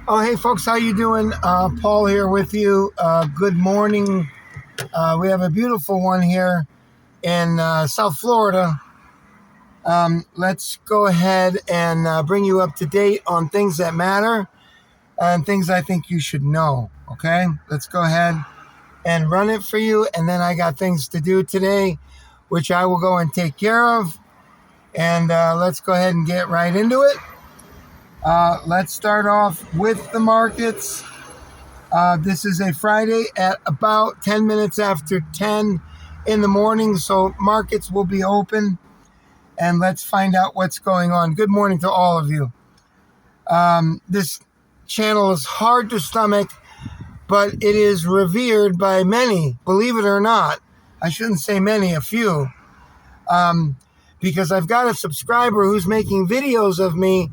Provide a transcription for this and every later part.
Oh, hey folks, how you doing? Paul here with you. Good morning. We have a beautiful one here in South Florida. Let's go ahead and bring you up to date on things that matter and things I think you should know. Okay, let's go ahead and run it for you. And then I got things to do today, which I will go and take care of. And let's go ahead and get right into it. Let's start off with the markets. This is a Friday at about 10 minutes after 10 in the morning, so markets will be open, and let's find out what's going on. Good morning to all of you. This channel is hard to stomach, but it is revered by many, believe it or not. I shouldn't say many, a few, because I've got a subscriber who's making videos of me,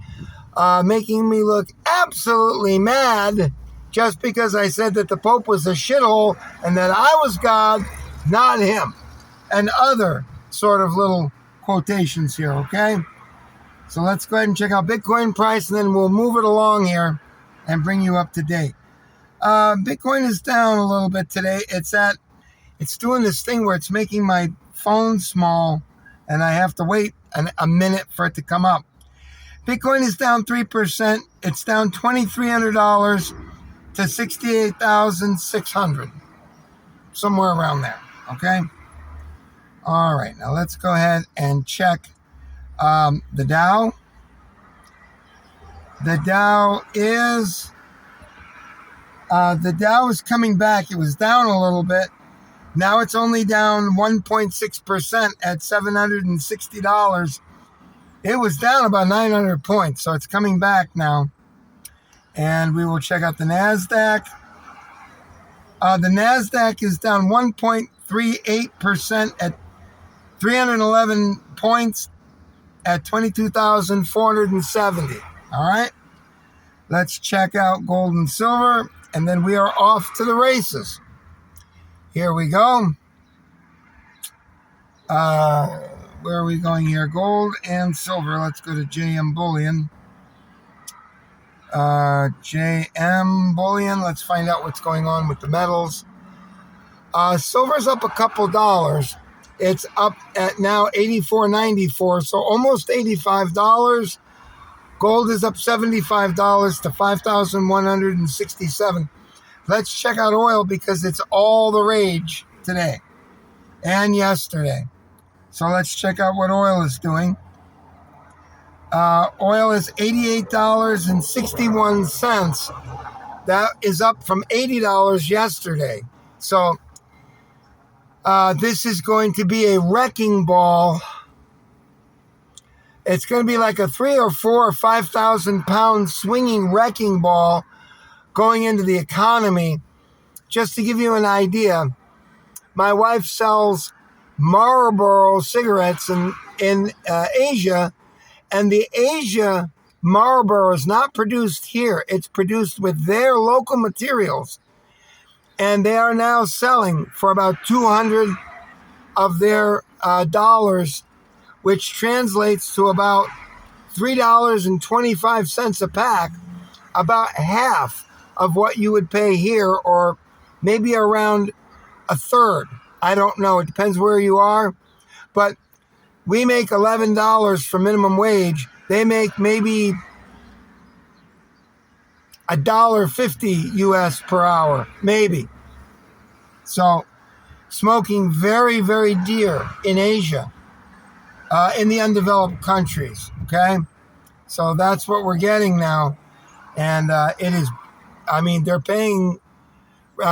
making me look absolutely mad just because I said that the Pope was a shithole and that I was God, not him, and other sort of little quotations here, okay? So let's go ahead and check out Bitcoin price, and then we'll move it along here and bring you up to date. Bitcoin is down a little bit today. It's doing this thing where it's making my phone small, and I have to wait a minute for it to come up. Bitcoin is down 3%. It's down $2,300 to $68,600, somewhere around there. Okay. All right. Now let's go ahead and check the Dow. The Dow is coming back. It was down a little bit. Now it's only down 1.6% at $760. It was down about 900 points, so it's coming back now. And we will check out the NASDAQ. The NASDAQ is down 1.38% at 311 points at 22,470. All right. Let's check out gold and silver, and then we are off to the races. Here we go. Where are we going here? Gold and silver. Let's go to JM Bullion. JM Bullion. Let's find out what's going on with the metals. Silver's up a couple dollars. It's up at now $84.94, so almost $85. Gold is up $75 to $5,167. Let's check out oil because it's all the rage today and yesterday. So let's check out what oil is doing. Oil is $88.61. That is up from $80 yesterday. So this is going to be a wrecking ball. It's going to be like a 3 or 4 or 5,000 pound swinging wrecking ball going into the economy. Just to give you an idea, my wife sells Marlboro cigarettes in Asia, and the Asia Marlboro is not produced here. It's produced with their local materials, and they are now selling for about 200 of their dollars, which translates to about $3.25 a pack, about half of what you would pay here, or maybe around a third. I don't know. It depends where you are. But we make $11 for minimum wage. They make maybe $1.50 US per hour, maybe. So smoking very, very dear in Asia, in the undeveloped countries. Okay. So that's what we're getting now. And it is, I mean, they're paying,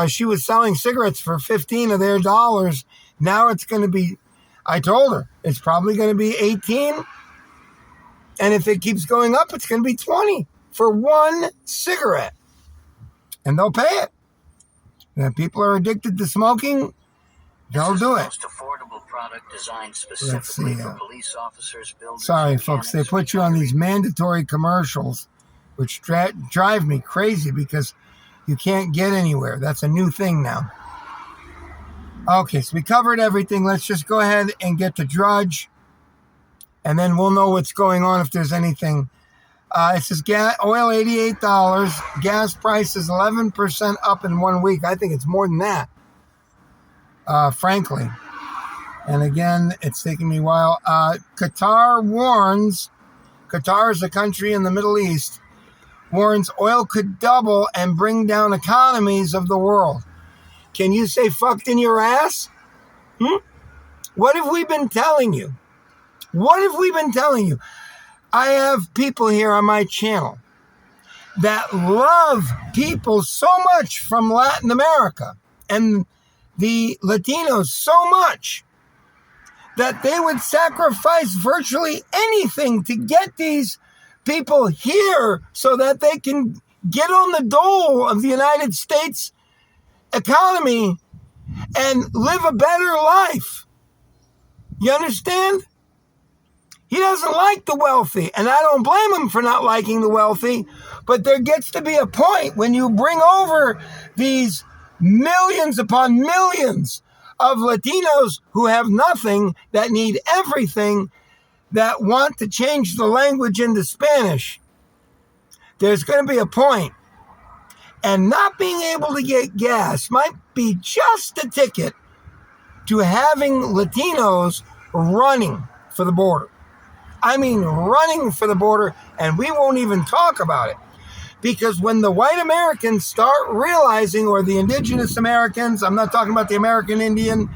she was selling cigarettes for 15 of their dollars. Now it's going to be, I told her, it's probably going to be 18. And if it keeps going up, it's going to be 20 for one cigarette. And they'll pay it. And if people are addicted to smoking, they'll do it. Most affordable product designed specifically for police officers, builders. Sorry, folks, they put you on these mandatory commercials, which drive me crazy because you can't get anywhere. That's a new thing now. Okay, so we covered everything. Let's just go ahead and get to Drudge, and then we'll know what's going on if there's anything. It says oil $88. Gas prices 11% up in 1 week. I think it's more than that, frankly. And again, it's taking me a while. Qatar warns, Qatar is a country in the Middle East, warns oil could double and bring down economies of the world. Can you say fucked in your ass? What have we been telling you? What have we been telling you? I have people here on my channel that love people so much from Latin America and the Latinos so much that they would sacrifice virtually anything to get these people here so that they can get on the dole of the United States economy and live a better life. You understand? He doesn't like the wealthy, and I don't blame him for not liking the wealthy, but there gets to be a point when you bring over these millions upon millions of Latinos who have nothing, that need everything, that want to change the language into Spanish. There's going to be a point. And not being able to get gas might be just a ticket to having Latinos running for the border. I mean, running for the border, and we won't even talk about it. Because when the white Americans start realizing, or the indigenous Americans, I'm not talking about the American Indian,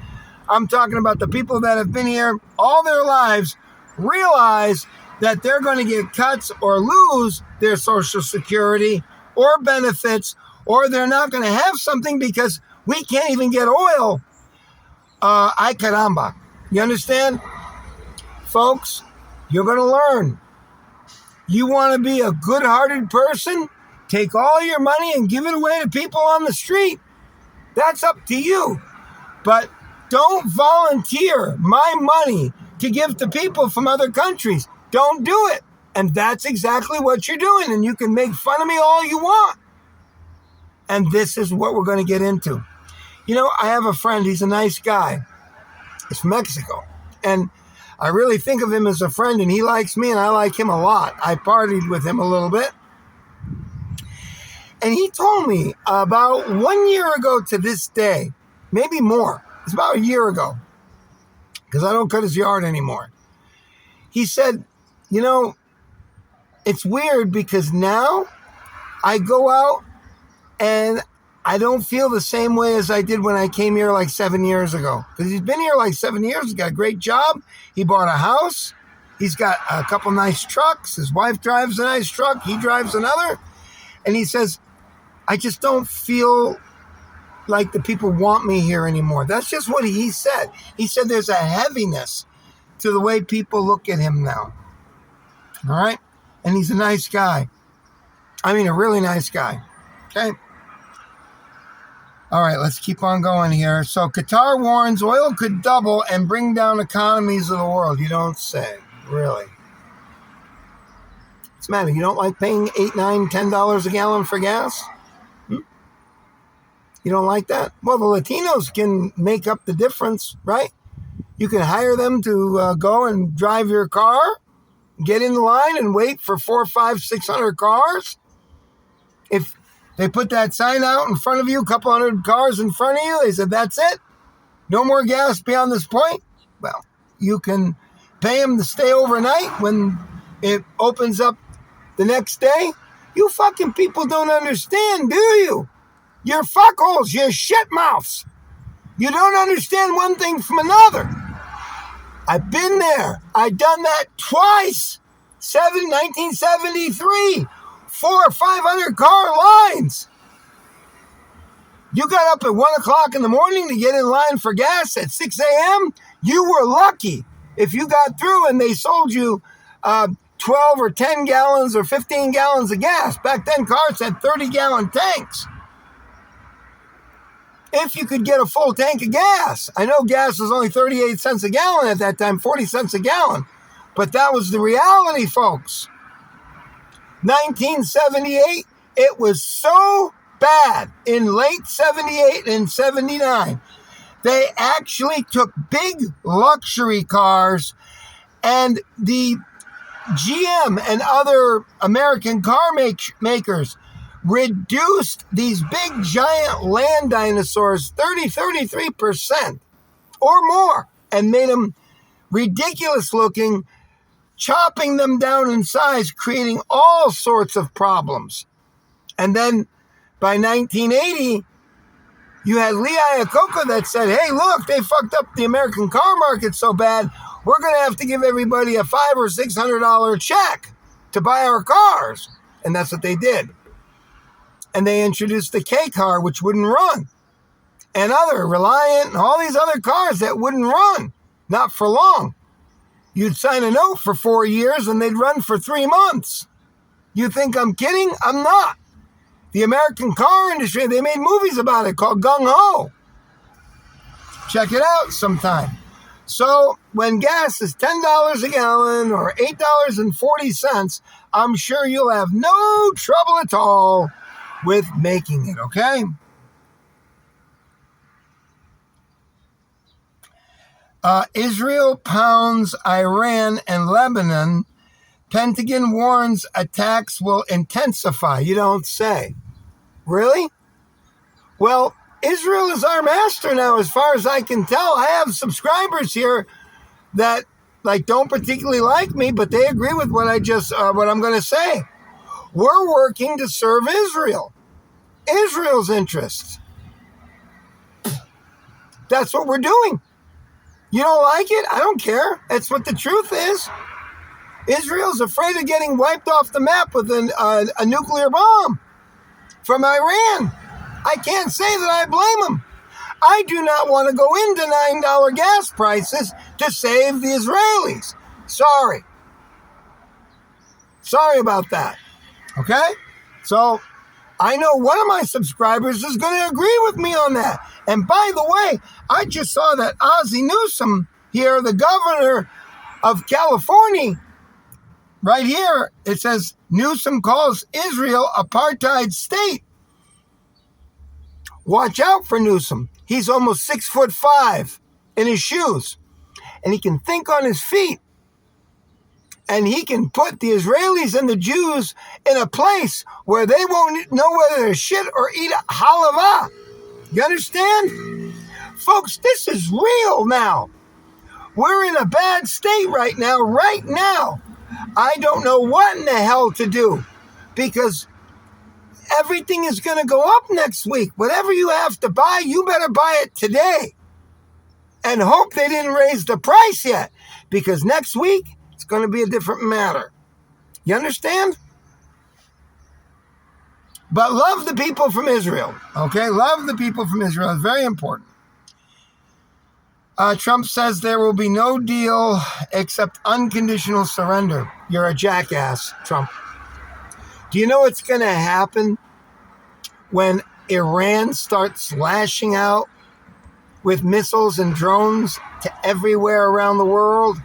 I'm talking about the people that have been here all their lives, realize that they're going to get cuts or lose their Social Security or benefits, or they're not going to have something because we can't even get oil. Ay caramba. You understand? Folks, you're going to learn. You want to be a good-hearted person? Take all your money and give it away to people on the street. That's up to you. But don't volunteer my money to give to people from other countries. Don't do it. And that's exactly what you're doing. And you can make fun of me all you want. And this is what we're going to get into. You know, I have a friend. He's a nice guy. He's from Mexico. And I really think of him as a friend, and he likes me, and I like him a lot. I partied with him a little bit. And he told me about 1 year ago to this day, maybe more. It's about a year ago, because I don't cut his yard anymore. He said, you know, it's weird because now I go out and I don't feel the same way as I did when I came here like 7 years ago. Because he's been here like 7 years. He's got a great job. He bought a house. He's got a couple nice trucks. His wife drives a nice truck. He drives another. And he says, I just don't feel like the people want me here anymore. That's just what he said. He said there's a heaviness to the way people look at him now. All right? And he's a nice guy. I mean, a really nice guy. Okay? All right, let's keep on going here. So Qatar warns oil could double and bring down economies of the world. You don't say. Really? What's the matter? You don't like paying $8, $9, $10 a gallon for gas? You don't like that? Well, the Latinos can make up the difference, right? You can hire them to go and drive your car, get in the line and wait for 400, 500, 600 cars. If they put that sign out in front of you, a couple hundred cars in front of you, they said, that's it. No more gas beyond this point. Well, you can pay them to stay overnight when it opens up the next day. You fucking people don't understand, do you? You're fuckholes, you're shit mouths. You don't understand one thing from another. I've been there. I've done that twice. 1973. 400 or 500 car lines. You got up at 1 o'clock in the morning to get in line for gas at 6 a.m. You were lucky if you got through and they sold you 12 or 10 gallons or 15 gallons of gas. Back then, cars had 30-gallon tanks. If you could get a full tank of gas. I know gas was only 38 cents a gallon at that time, 40 cents a gallon. But that was the reality, folks. 1978, it was so bad in late 78 and 79. They actually took big luxury cars, and the GM and other American car makers reduced these big giant land dinosaurs 33% or more and made them ridiculous looking, chopping them down in size, creating all sorts of problems. And then by 1980, you had Lee Iacocca that said, hey, look, they fucked up the American car market so bad, we're going to have to give everybody a $500 or $600 check to buy our cars. And that's what they did. And they introduced the K car, which wouldn't run. And other Reliant and all these other cars that wouldn't run, not for long. You'd sign a note for 4 years and they'd run for 3 months. You think I'm kidding? I'm not. The American car industry, they made movies about it called Gung Ho. Check it out sometime. So when gas is $10 a gallon or $8.40, I'm sure you'll have no trouble at all with making it, okay? Israel pounds Iran and Lebanon. Pentagon warns attacks will intensify. You don't say. Really? Well, Israel is our master now, as far as I can tell. I have subscribers here that don't particularly like me, but they agree with what I'm going to say. We're working to serve Israel, Israel's interests. That's what we're doing. You don't like it? I don't care. That's what the truth is. Israel's afraid of getting wiped off the map with a nuclear bomb from Iran. I can't say that I blame them. I do not want to go into $9 gas prices to save the Israelis. Sorry. Sorry about that. Okay? So I know one of my subscribers is going to agree with me on that. And by the way, I just saw that Ozzie Newsom here, the governor of California, right here, it says Newsom calls Israel apartheid state. Watch out for Newsom. He's almost 6'5" in his shoes. And he can think on his feet. And he can put the Israelis and the Jews in a place where they won't know whether to shit or eat halava. You understand? Folks, this is real now. We're in a bad state right now. I don't know what in the hell to do because everything is going to go up next week. Whatever you have to buy, you better buy it today. And hope they didn't raise the price yet because next week it's going to be a different matter. You understand? But love the people from Israel, okay? Love the people from Israel. It's very important. Trump says there will be no deal except unconditional surrender. You're a jackass, Trump. Do you know what's going to happen when Iran starts lashing out with missiles and drones to everywhere around the world?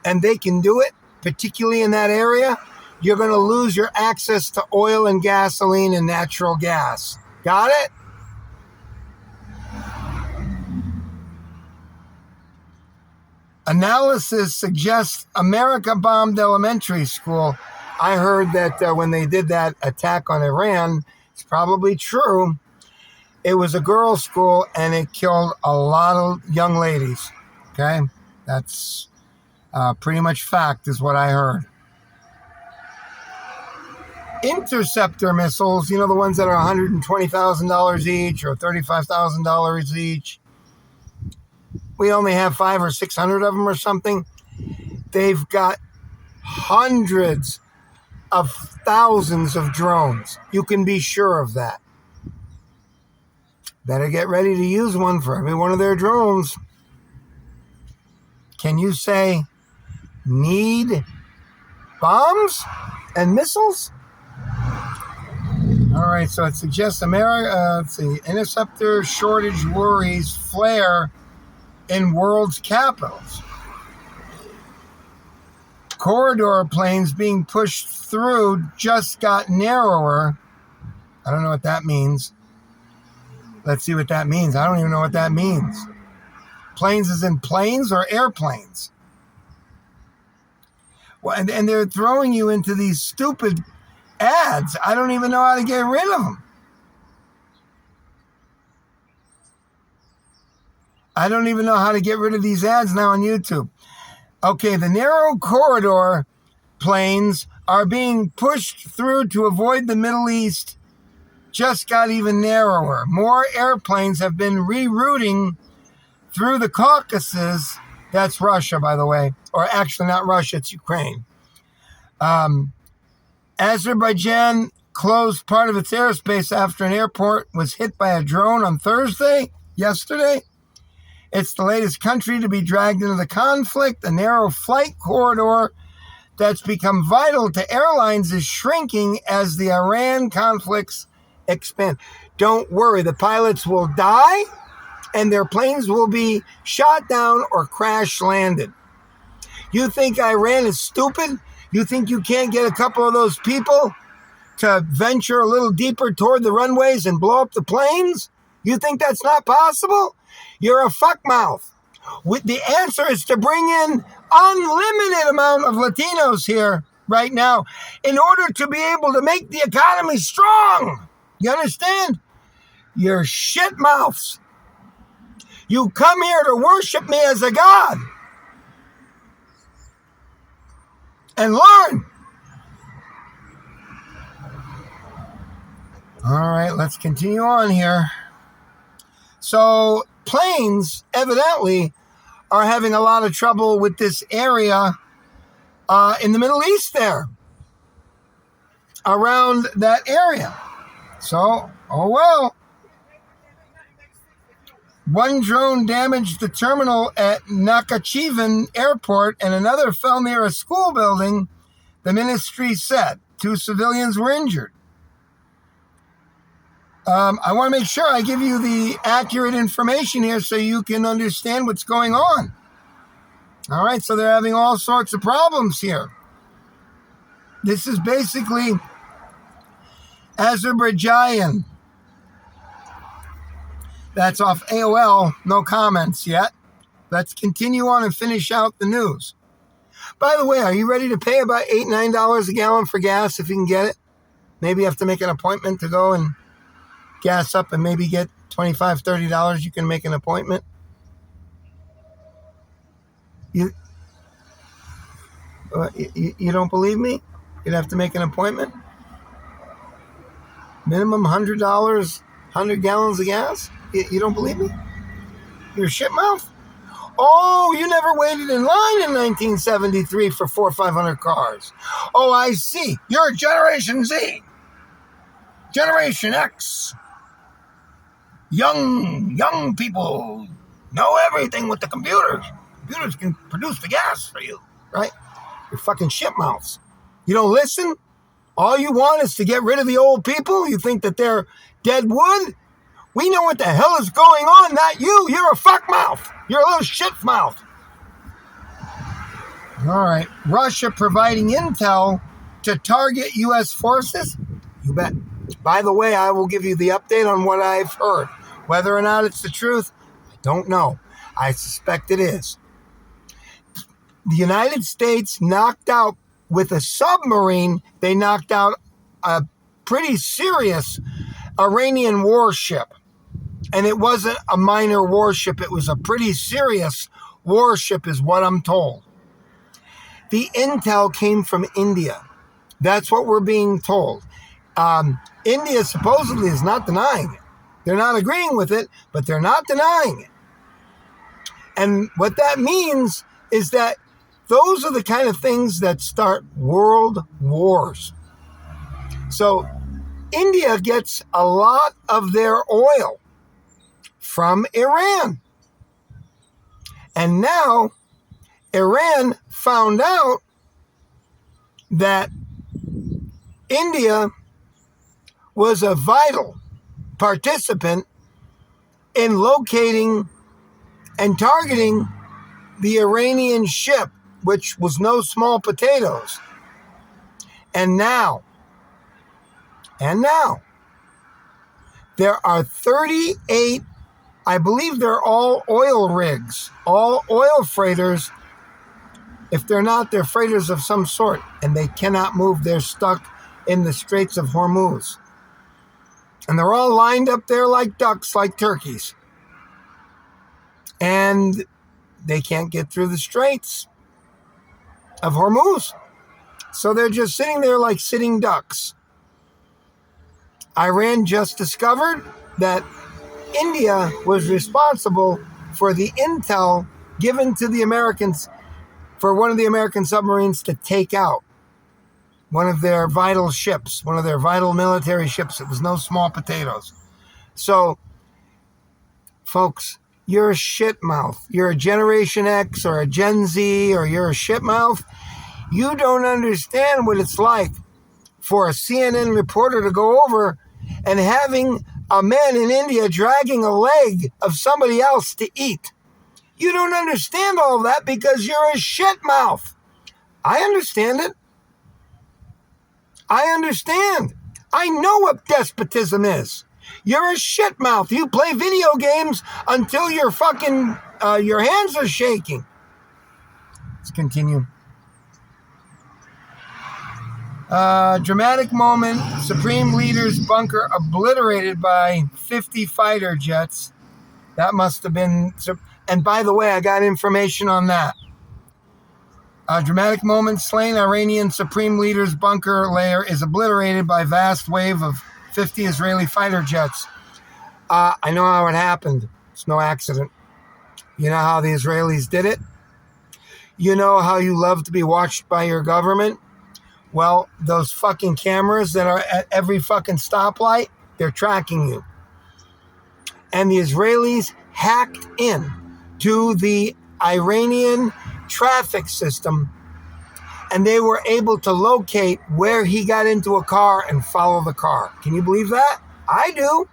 And they can do it, particularly in that area. You're going to lose your access to oil and gasoline and natural gas. Got it? Analysis suggests America bombed elementary school. I heard that when they did that attack on Iran, it's probably true. It was a girls' school and it killed a lot of young ladies. Okay? That's pretty much fact is what I heard. Interceptor missiles, you know, the ones that are $120,000 each or $35,000 each. We only have 500 or 600 of them or something. They've got hundreds of thousands of drones. You can be sure of that. Better get ready to use one for every one of their drones. Can you say need bombs and missiles? All right, so it suggests America, interceptor shortage worries flare in world's capitals. Corridor planes being pushed through just got narrower. I don't know what that means. Let's see what that means. I don't even know what that means. Planes as in planes or airplanes? And they're throwing you into these stupid ads. I don't even know how to get rid of them. I don't even know how to get rid of these ads now on YouTube. Okay, the narrow corridor planes are being pushed through to avoid the Middle East. Just got even narrower. More airplanes have been rerouting through the Caucasus. That's Russia, by the way. Or actually not Russia, it's Ukraine. Azerbaijan closed part of its airspace after an airport was hit by a drone on yesterday. It's the latest country to be dragged into the conflict. A narrow flight corridor that's become vital to airlines is shrinking as the Iran conflicts expand. Don't worry, the pilots will die and their planes will be shot down or crash landed. You think Iran is stupid? You think you can't get a couple of those people to venture a little deeper toward the runways and blow up the planes? You think that's not possible? You're a fuckmouth. The answer is to bring in unlimited amount of Latinos here right now in order to be able to make the economy strong. You understand? You're shit mouths. You come here to worship me as a god. And learn. All right, let's continue on here. So planes evidently are having a lot of trouble with this area in the Middle East there, around that area. So, oh well. One drone damaged the terminal at Nakhachivan Airport and another fell near a school building, the ministry said. 2 civilians were injured. I want to make sure I give you the accurate information here so you can understand what's going on. All right, so they're having all sorts of problems here. This is basically Azerbaijan. That's off AOL. No comments yet. Let's continue on and finish out the news. By the way, are you ready to pay about $8, $9 a gallon for gas if you can get it? Maybe you have to make an appointment to go and gas up and maybe get $25, $30. You can make an appointment. You don't believe me? You'd have to make an appointment? Minimum $100, 100 gallons of gas? You don't believe me? You're a shit mouth? Oh, you never waited in line in 1973 for 400 or 500 cars. Oh, I see. You're Generation Z. Generation X. Young people know everything with the computers. Computers can produce the gas for you, right? You're fucking shit mouths. You don't listen? All you want is to get rid of the old people? You think that they're dead wood? We know what the hell is going on, not you. You're a fuck mouth. You're a little shit mouth. All right. Russia providing intel to target U.S. forces? You bet. By the way, I will give you the update on what I've heard. Whether or not it's the truth, I don't know. I suspect it is. The United States knocked out, with a submarine, they knocked out a pretty serious Iranian warship. And it wasn't a minor warship. It was a pretty serious warship is what I'm told. The intel came from India. That's what we're being told. India supposedly is not denying it. They're not agreeing with it, but they're not denying it. And what that means is that those are the kind of things that start world wars. So India gets a lot of their oil from Iran. And now Iran found out that India was a vital participant in locating and targeting the Iranian ship, which was no small potatoes. And now, there are 38, I believe they're all oil rigs, all oil freighters If they're not, they're freighters of some sort, and they cannot move. They're stuck in the Straits of Hormuz. And they're all lined up there like ducks, like turkeys. And they can't get through the Straits of Hormuz. So they're just sitting there like sitting ducks. Iran just discovered that India was responsible for the intel given to the Americans for one of the American submarines to take out one of their vital ships, one of their vital military ships. It was no small potatoes. So, folks, you're a shitmouth. You're a Generation X or a Gen Z or you're a shitmouth. You don't understand what it's like for a CNN reporter to go over and having a man in India dragging a leg of somebody else to eat. You don't understand all that because you're a shitmouth. I understand it. I understand. I know what despotism is. You're a shitmouth. You play video games until your fucking your hands are shaking. Let's continue. Dramatic moment. Supreme Leader's bunker obliterated by 50 fighter jets. That must have been... And by the way, I got information on that. Dramatic moment. Slain Iranian Supreme Leader's bunker lair is obliterated by vast wave of 50 Israeli fighter jets. I know how it happened. It's no accident. You know how the Israelis did it? You know how you love to be watched by your government? Well, those fucking cameras that are at every fucking stoplight, they're tracking you. And the Israelis hacked in to the Iranian traffic system, and they were able to locate where he got into a car and follow the car. Can you believe that? I do.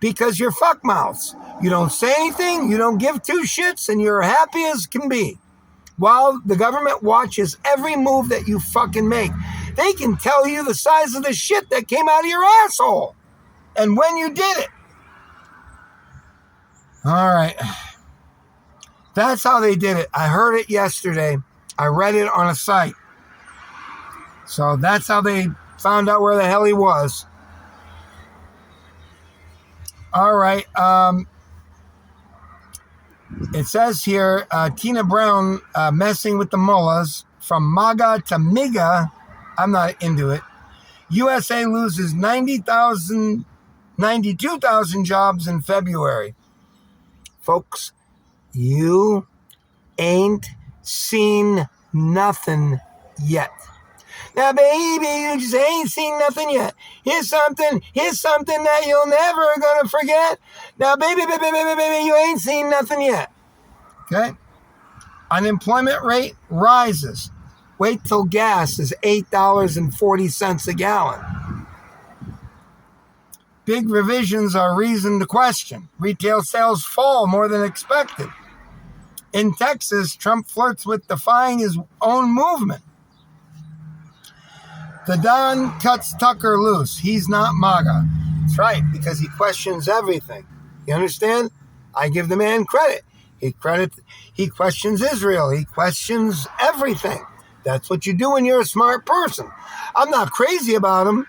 Because you're fuckmouths. You don't say anything, you don't give two shits, and you're happy as can be. While the government watches every move that you fucking make. They can tell you the size of the shit that came out of your asshole and when you did it. All right. That's how they did it. I heard it yesterday. I read it on a site. So that's how they found out where the hell he was. All right. It says here, Tina Brown messing with the mullahs from MAGA to MIGA. I'm not into it. USA loses 92,000 jobs in February. Folks, you ain't seen nothing yet. Now, baby, you just ain't seen nothing yet. Here's something that you'll never gonna forget. Now, baby, you ain't seen nothing yet. Okay? Unemployment rate rises. Wait till gas is $8.40 a gallon. Big revisions are reason to question. Retail sales fall more than expected. In Texas, Trump flirts with defying his own movement. The Don cuts Tucker loose. He's not MAGA. That's right, because he questions everything. You understand? I give the man credit. He questions Israel. He questions everything. That's what you do when you're a smart person. I'm not crazy about him.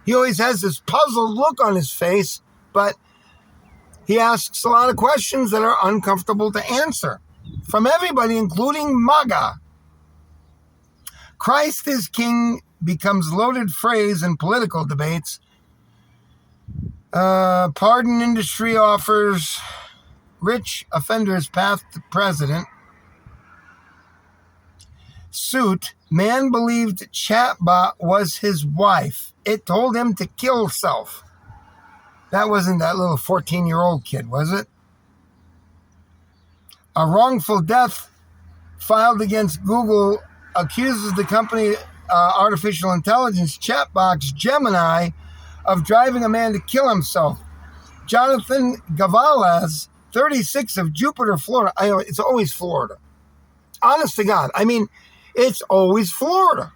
He always has this puzzled look on his face, but he asks a lot of questions that are uncomfortable to answer from everybody, including MAGA. Christ is king becomes loaded phrase in political debates. Pardon industry offers rich offenders path to president. Suit, man believed chatbot was his wife. It told him to kill self. That wasn't that little 14-year-old kid, was it? A wrongful death filed against Google accuses the company artificial intelligence chatbot Gemini of driving a man to kill himself. Jonathan Gavales, 36, of Jupiter, Florida. I know, it's always Florida. Honest to God. I mean, it's always Florida.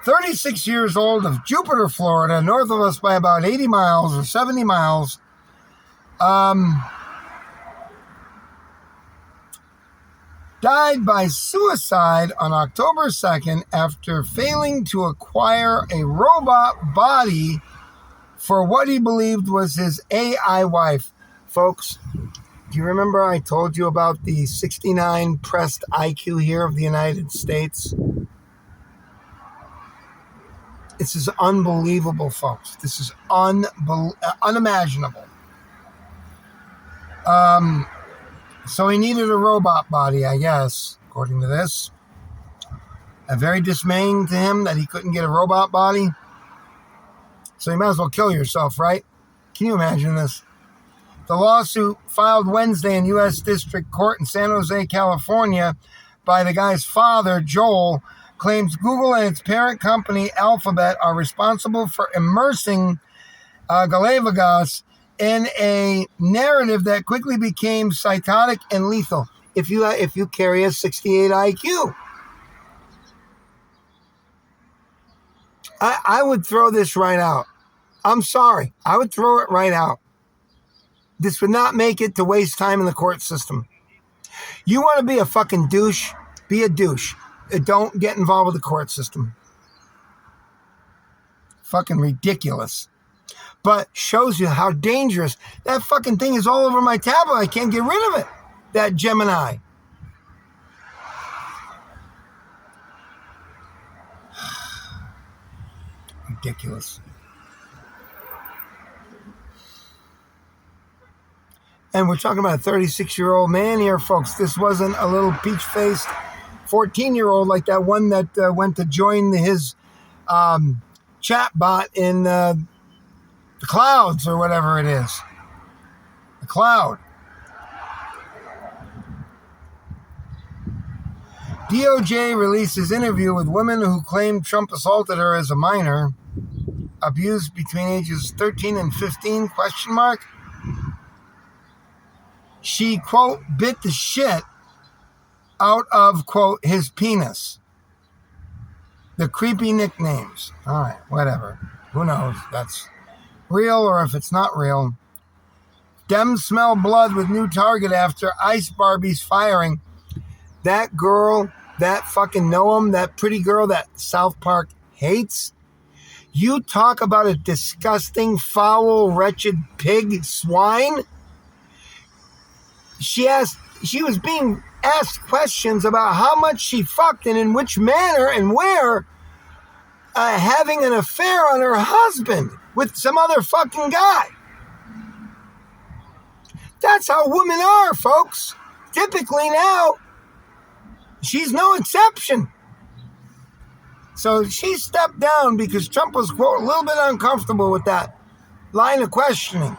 36 years old, of Jupiter, Florida, north of us by about 80 miles or 70 miles. died by suicide on October 2nd after failing to acquire a robot body for what he believed was his AI wife. Folks, do you remember I told you about the 69 pressed IQ here of the United States? This is unbelievable, folks. This is unimaginable. So he needed a robot body, I guess, according to this. Very dismaying to him that he couldn't get a robot body. So you might as well kill yourself, right? Can you imagine this? The lawsuit filed Wednesday in U.S. District Court in San Jose, California, by the guy's father, Joel, claims Google and its parent company, Alphabet, are responsible for immersing Galapagos in a narrative that quickly became psychotic and lethal. If you carry a 68 IQ, I would throw this right out. I'm sorry, I would throw it right out. This would not make it to waste time in the court system. You want to be a fucking douche? Be a douche. Don't get involved with the court system. Fucking ridiculous. But shows you how dangerous. That fucking thing is all over my tablet. I can't get rid of it. That Gemini. Ridiculous. And we're talking about a 36-year-old man here, folks. This wasn't a little peach-faced 14-year-old like that one that went to join his chat bot in the clouds or whatever it is. The cloud. DOJ releases interview with woman who claimed Trump assaulted her as a minor. Abused between ages 13 and 15, question mark. She, quote, bit the shit out of, quote, his penis. The creepy nicknames. All right, whatever. Who knows? That's real or if it's not real. Dems smell blood with new target after Ice Barbie's firing. That girl, that fucking Noam, that pretty girl that South Park hates. You talk about a disgusting, foul, wretched pig swine. She was being asked questions about how much she fucked and in which manner and where, having an affair on her husband with some other fucking guy. That's how women are, folks. Typically now, she's no exception. So she stepped down because Trump was, quote, a little bit uncomfortable with that line of questioning.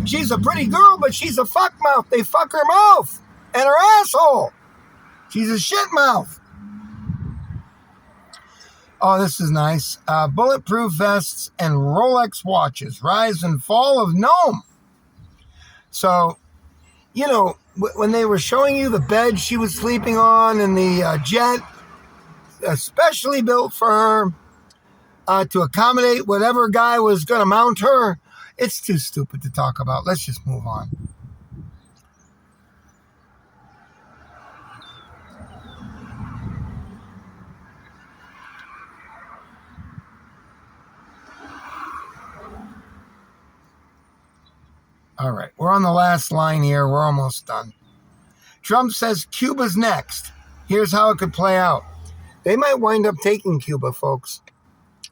She's a pretty girl, but she's a fuck mouth. They fuck her mouth and her asshole. She's a shit mouth. Oh, this is nice. Bulletproof vests and Rolex watches. Rise and fall of Noam. So, you know, when they were showing you the bed she was sleeping on and the jet, especially built for her to accommodate whatever guy was going to mount her, it's too stupid to talk about. Let's just move on. All right, we're on the last line here. We're almost done. Trump says Cuba's next. Here's how it could play out. They might wind up taking Cuba, folks.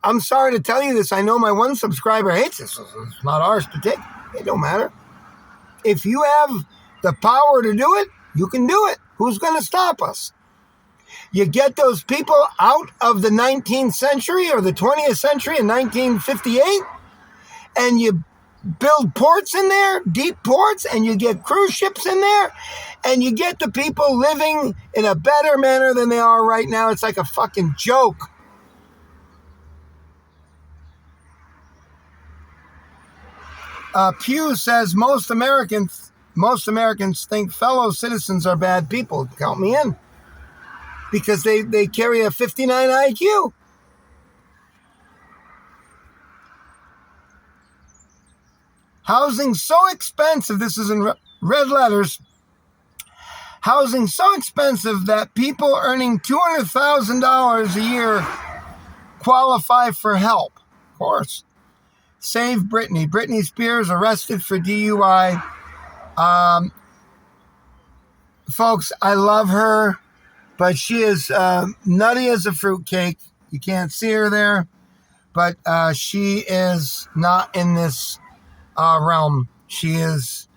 I'm sorry to tell you this. I know my one subscriber hates this. It's not ours to take. It don't matter. If you have the power to do it, you can do it. Who's going to stop us? You get those people out of the 19th century or the 20th century in 1958, and you build ports in there, deep ports, and you get cruise ships in there, and you get the people living in a better manner than they are right now. It's like a fucking joke. Pew says most Americans think fellow citizens are bad people. Count me in. Because they carry a 59 IQ. Housing so expensive, this is in red letters, Housing so expensive that people earning $200,000 a year qualify for help. Of course. Save Britney. Britney Spears arrested for DUI. Folks, I love her, but she is nutty as a fruitcake. You can't see her there, but she is not in this realm. She is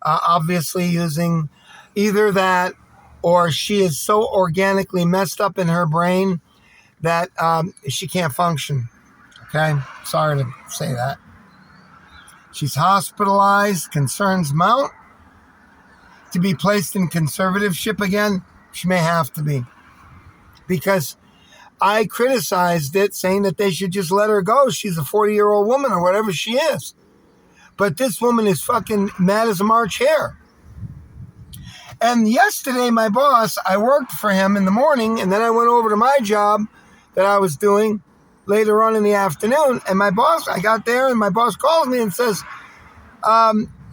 obviously using either that, or she is so organically messed up in her brain that she can't function. Okay? Sorry to say that. She's hospitalized. Concerns mount. To be placed in conservatorship again, she may have to be. Because I criticized it, saying that they should just let her go. She's a 40-year-old woman or whatever she is. But this woman is fucking mad as a March hare. And yesterday, my boss, I worked for him in the morning, and then I went over to my job that I was doing later on in the afternoon. And my boss, I got there, and my boss calls me and says,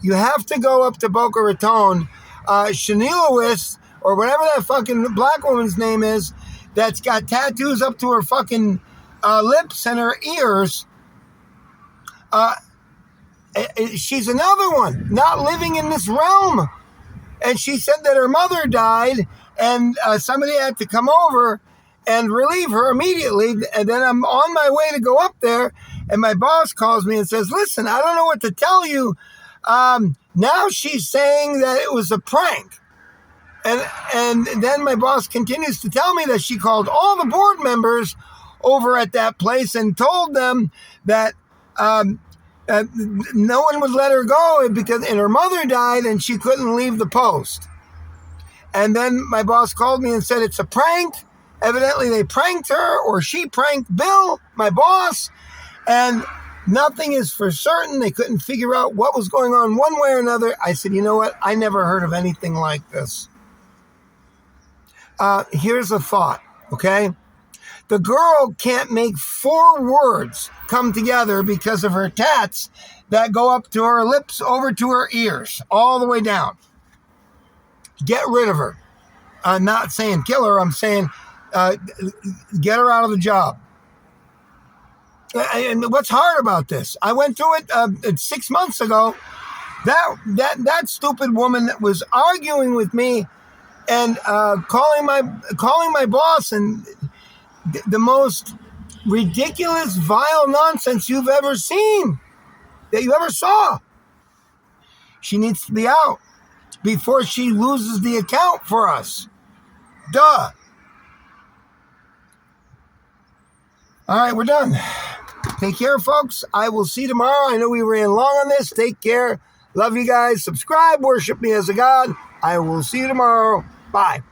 you have to go up to Boca Raton. Shania Lewis, or whatever that fucking black woman's name is, that's got tattoos up to her fucking lips and her ears. She's another one, not living in this realm. And she said that her mother died, and somebody had to come over and relieve her immediately. And then I'm on my way to go up there, and my boss calls me and says, listen, I don't know what to tell you. Now she's saying that it was a prank. And then my boss continues to tell me that she called all the board members over at that place and told them that no one would let her go because her mother died and she couldn't leave the post. And then my boss called me and said it's a prank. Evidently they pranked her, or she pranked Bill, my boss, and nothing is for certain. They couldn't figure out what was going on one way or another. I said, you know what? I never heard of anything like this. Here's a thought, okay? The girl can't make 4 words come together because of her tats that go up to her lips, over to her ears, all the way down. Get rid of her. I'm not saying kill her. I'm saying get her out of the job. And what's hard about this? I went through it 6 months ago. That stupid woman was arguing with me and calling my boss, and the most ridiculous, vile nonsense you've ever seen, that you ever saw. She needs to be out before she loses the account for us. Duh. All right, we're done. Take care, folks. I will see you tomorrow. I know we ran long on this. Take care. Love you guys. Subscribe. Worship me as a God. I will see you tomorrow. Bye.